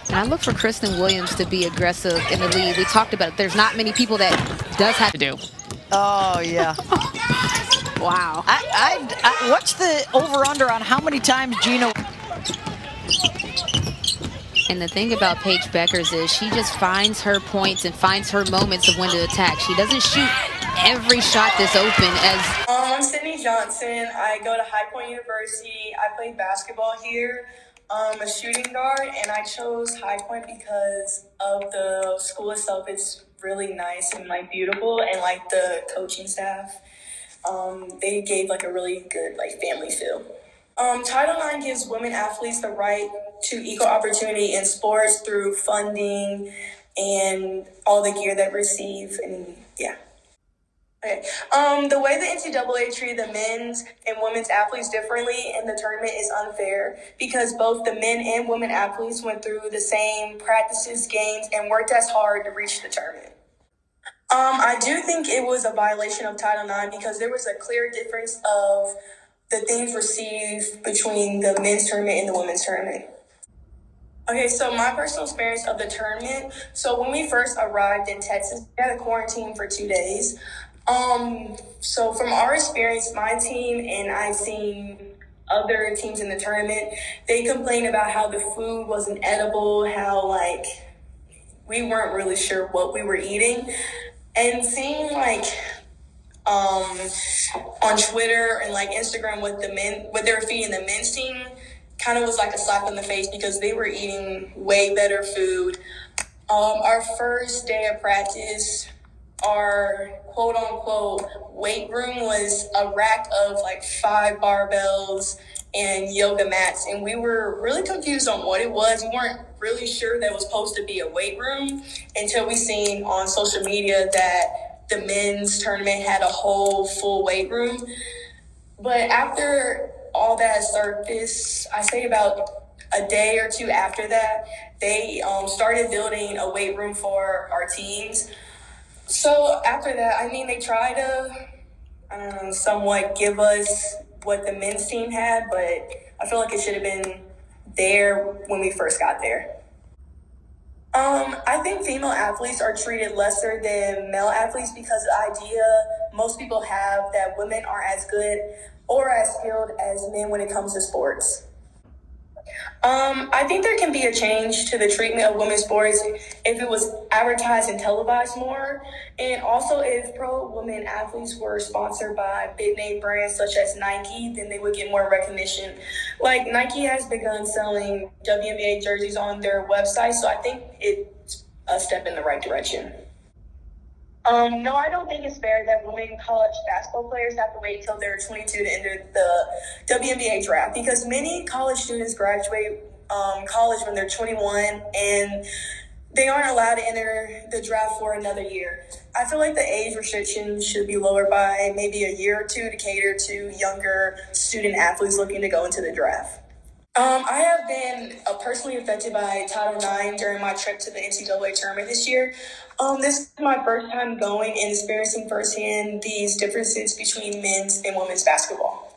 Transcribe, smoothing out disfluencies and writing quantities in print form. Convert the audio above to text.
And I look for Kristen Williams to be aggressive in the lead. We talked about it. There's not many people that does have to do. Oh, yeah. Wow. What's the over-under on how many times Gina... And the thing about Paige Beckers is she just finds her points and finds her moments of when to attack. She doesn't shoot every shot that's open as... I'm Cydney Johnson. I go to High Point University. I play basketball here. I'm a shooting guard, and I chose High Point because of the school itself. It's really nice and like beautiful, and like the coaching staff. They gave like a really good like family feel. Title IX gives women athletes the right to equal opportunity in sports through funding and all the gear they receive, and yeah. Okay. The way the NCAA treated the men's and women's athletes differently in the tournament is unfair because both the men and women athletes went through the same practices, games, and worked as hard to reach the tournament. I do think it was a violation of Title IX because there was a clear difference of the things received between the men's tournament and the women's tournament. Okay, so my personal experience of the tournament. So when we first arrived in Texas, we had a quarantine for 2 days. So from our experience, my team and I've seen other teams in the tournament, they complained about how the food wasn't edible, how like we weren't really sure what we were eating. And seeing like on Twitter and like Instagram what they were feeding the men's team kind of was like a slap in the face because they were eating way better food. Our first day of practice, our quote unquote weight room was a rack of like 5 barbells and yoga mats, and we were really confused on what it was. We weren't really sure that it was supposed to be a weight room until we seen on social media that the men's tournament had a whole full weight room. But after all that surfaced, I say about a day or two after that, they started building a weight room for our teams. So after that, I mean, they try to, somewhat give us what the men's team had, but I feel like it should have been there when we first got there. I think female athletes are treated lesser than male athletes because the idea most people have that women are as good or as skilled as men when it comes to sports. I think there can be a change to the treatment of women's sports if it was advertised and televised more, and also if pro women athletes were sponsored by big name brands such as Nike, then they would get more recognition. Like Nike has begun selling WNBA jerseys on their website, so I think it's a step in the right direction. No, I don't think it's fair that women college basketball players have to wait until they're 22 to enter the WNBA draft because many college students graduate college when they're 21 and they aren't allowed to enter the draft for another year. I feel like the age restriction should be lowered by maybe a year or two to cater to younger student athletes looking to go into the draft. I have been personally affected by Title IX during my trip to the NCAA tournament this year. This is my first time going and experiencing firsthand these differences between men's and women's basketball.